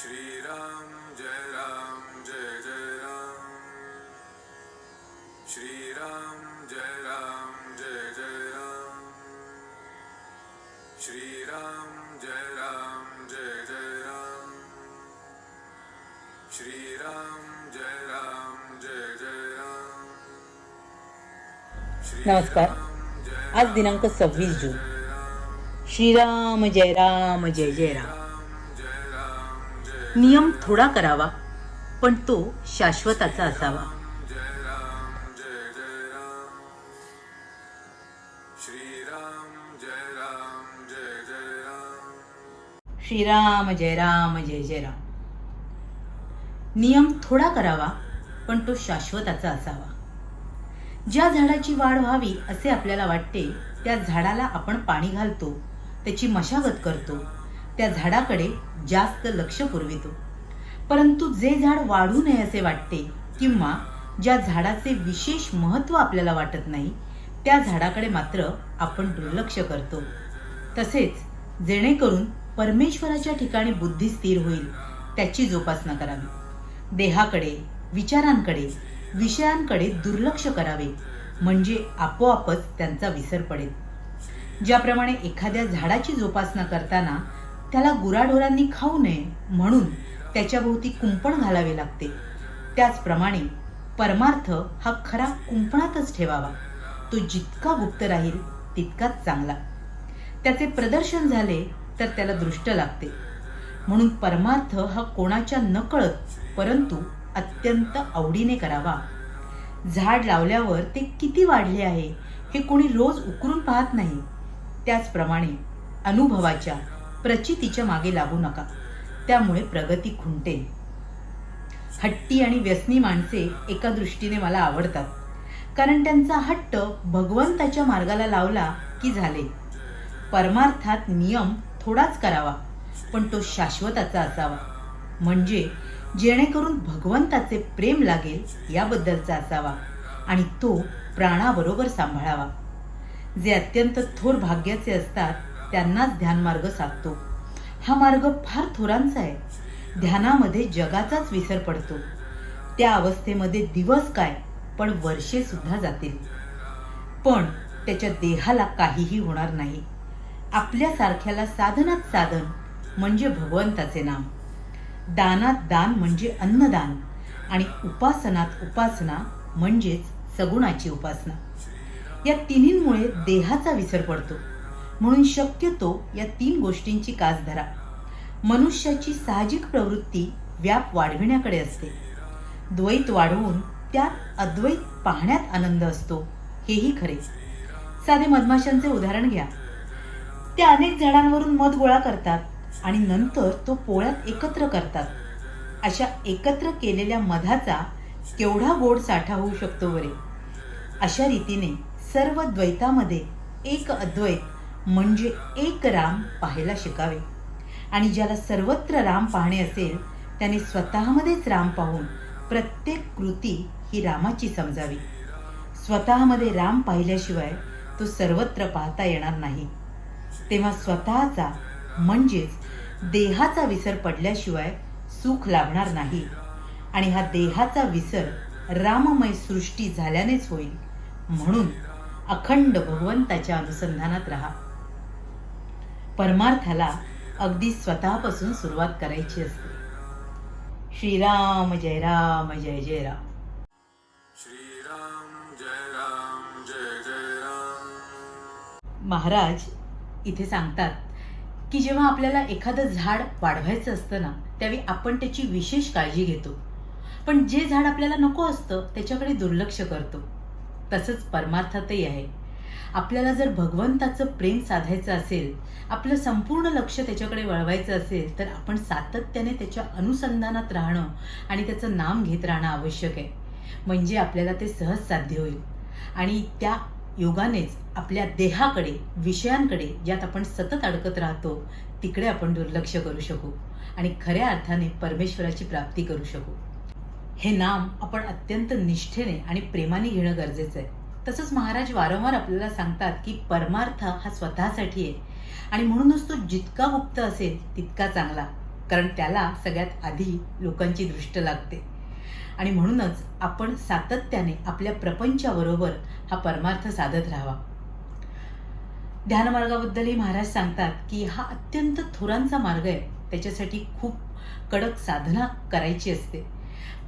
श्रीराम जय जय राम श्रीराम जय जय राम श्रीराम जय जय राम श्रीराम जय जय राम। नमस्कार। आज दिनांक 26 जून। श्रीराम जय जय राम। नियम थोडा करावा पण तो शाश्वताचा असावा। श्रीराम जय जय राम। नियम थोडा करावा पण तो शाश्वताचा असावा। ज्या झाडाची वाढ व्हावी असे आपल्याला वाटते त्या झाडाला आपण पाणी घालतो, त्याची मशागत करतो, त्या झाडाकडे जास्त लक्ष पुरवितो। परंतु जे झाड वाढू नये असे वाटते किंवा ज्या झाडाचे विशेष महत्त्व आपल्याला वाटत नाही त्या झाडाकडे मात्र आपण दुर्लक्ष करतो। तसेच जेणेकरून परमेश्वराच्या ठिकाणी बुद्धी स्थिर होईल त्याची जोपासना करावी। देहाकडे, विचारांकडे, विषयांकडे दुर्लक्ष करावे म्हणजे आपोआपच त्यांचा विसर पडेल। ज्याप्रमाणे एखाद्या झाडाची जोपासना करताना त्याला गुराढोरांनी खाऊ नये म्हणून त्याच्याभोवती कुंपण घालावे लागते, त्याचप्रमाणे परमार्थ हा खरा कुंपणातच ठेवावा। तो जितका गुप्त राहील तितकाच चांगला। त्याचे प्रदर्शन झाले तर त्याला दृष्ट लागते। म्हणून परमार्थ हा कोणाच्या नकळत परंतु अत्यंत आवडीने करावा। झाड लावल्यावर ते किती वाढले आहे हे कोणी रोज उकरून पाहत नाही। त्याचप्रमाणे अनुभवाच्या, प्रचितीच्या मागे लागू नका, त्यामुळे प्रगती खुंटेल। हट्टी आणि व्यसनी माणसे एका दृष्टीने मला आवडतात, कारण त्यांचा हट्ट भगवंताच्या मार्गाला लावला की झाले। परमार्थात नियम थोडाच करावा पण तो शाश्वताचा असावा, म्हणजे जेणेकरून भगवंताचे प्रेम लागेल याबद्दलचा असावा आणि तो प्राणाबरोबर सांभाळावा। जे अत्यंत थोर भाग्याचे असतात त्यांनाच ध्यान मार्ग साधतो। हा मार्ग फार थोरांचा आहे। ध्यानामध्ये जगाचाच विसर पडतो। त्या अवस्थेमध्ये दिवस काय पण वर्षे सुद्धा जातील, पण त्याच्या देहाला काहीही होणार नाही। आपल्यासारख्याला साधनात साधन म्हणजे भगवंताचे नाम, दानात दान म्हणजे अन्नदान आणि उपासनात उपासना म्हणजेच सगुणाची उपासना। या तिन्हींमुळे देहाचा विसर पडतो। म्हणून शक्यतो या 3 गोष्टींची कास धरा। मनुष्याची साहजिक प्रवृत्ती व्याप वाढविण्याकडे असते। द्वैत वाढवून त्यात अद्वैत पाहण्यात आनंद असतो, हेही खरे। साधे मधमाशांचे उदाहरण घ्या। ते अनेक झाडांवरून मध गोळा करतात आणि नंतर तो पोळ्यात एकत्र करतात। अशा एकत्र केलेल्या मधाचा केवढा गोड साठा होऊ शकतो बरे। अशा रीतीने सर्व द्वैतामध्ये एक अद्वैत म्हणजे एक राम पाहायला शिकावे। आणि ज्याला सर्वत्र राम पाहणे असेल त्याने स्वतःमध्येच राम पाहून प्रत्येक कृती ही रामाची समजावी। स्वतःमध्ये राम पाहिल्याशिवाय तो सर्वत्र पाहता येणार नाही। तेव्हा स्वतःचा म्हणजेच देहाचा विसर पडल्याशिवाय सुख लाभणार नाही आणि हा देहाचा विसर राममय सृष्टी झाल्यानेच होईल। म्हणून अखंड भगवंताच्या अनुसंधानात राहा। परमार्थाला अगदी स्वतःपासून सुरुवात करायची असते। श्रीराम जय जय राम। श्रीराम जय जय राम। महाराज इथे सांगतात की जेव्हा आपल्याला एखादं झाड वाढवायचं असतं ना, त्यावेळी आपण त्याची विशेष काळजी घेतो, पण जे झाड आपल्याला नको असतं त्याच्याकडे दुर्लक्ष करतो। तसंच परमार्थातही आहे। आपल्याला जर भगवंताचं प्रेम साधायचं असेल, आपलं संपूर्ण लक्ष त्याच्याकडे वळवायचं असेल तर आपण सातत्याने त्याच्या अनुसंधानात राहणं आणि त्याचं नाम घेत राहणं आवश्यक आहे। म्हणजे आपल्याला ते सहज साध्य होईल आणि त्या योगानेच आपल्या देहाकडे, विषयांकडे ज्यात आपण सतत अडकत राहतो तिकडे आपण दुर्लक्ष करू शकू आणि खऱ्या अर्थाने परमेश्वराची प्राप्ती करू शकू। हे नाम आपण अत्यंत निष्ठेने आणि प्रेमाने घेणं गरजेचं आहे। तसंच महाराज वारंवार आपल्याला सांगतात की परमार्थ हा स्वतःसाठी आहे आणि म्हणूनच तो जितका गुप्त असेल तितका चांगला। कारण त्याला सगळ्यात आधी लोकांची दृष्ट लागते. आणि म्हणूनच आपण सातत्याने आपल्या प्रपंचाबरोबर हा परमार्थ साधत राहावा. ध्यानमार्गाबद्दलही महाराज सांगतात की हा अत्यंत थोरांचा मार्ग आहे. त्याच्यासाठी खूप कडक साधना करायची असते.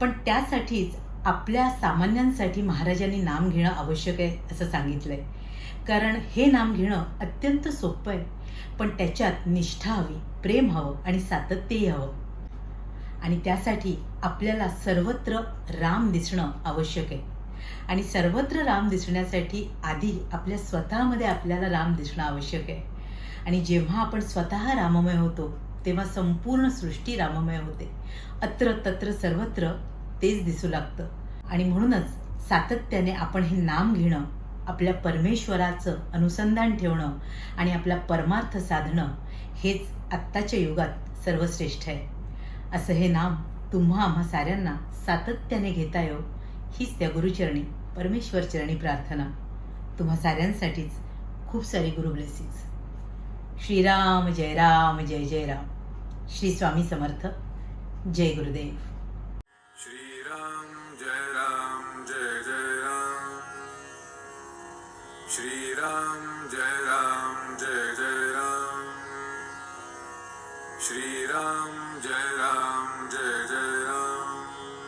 पण त्यासाठीच आपल्या सामान्यांसाठी महाराजांनी नाम घेणं आवश्यक आहे असं सांगितलंय. कारण हे नाम घेणं अत्यंत सोपं आहे, पण त्याच्यात निष्ठा हवी, प्रेम हवं आणि सातत्यही हवं. आणि त्यासाठी आपल्याला सर्वत्र राम दिसणं आवश्यक आहे. आणि सर्वत्र राम दिसण्यासाठी आधी आपल्या स्वतःमध्ये आपल्याला राम दिसणं आवश्यक आहे. आणि जेव्हा आपण स्वतः राममय होतो तेव्हा संपूर्ण सृष्टी राममय होते. अत्र तत्र सर्वत्र तेच दिसू लागतं. आणि म्हणूनच सातत्याने आपण हे नाम घेणं, आपल्या परमेश्वराचं अनुसंधान ठेवणं आणि आपला परमार्थ साधणं हेच आत्ताच्या युगात सर्वश्रेष्ठ आहे. असं हे नाम तुम्हा आम्हा साऱ्यांना सातत्याने घेता येऊ हीच त्या गुरुचरणी परमेश्वरचरणी प्रार्थना. तुम्हा साऱ्यांसाठीच खूप सारी गुरु ब्लेसिंग्स. श्रीराम जय राम जय जय राम. श्री स्वामी समर्थ. जय Gurudev. Shri Ram Jai Ram Jai Jai Ram. Shri Ram Jai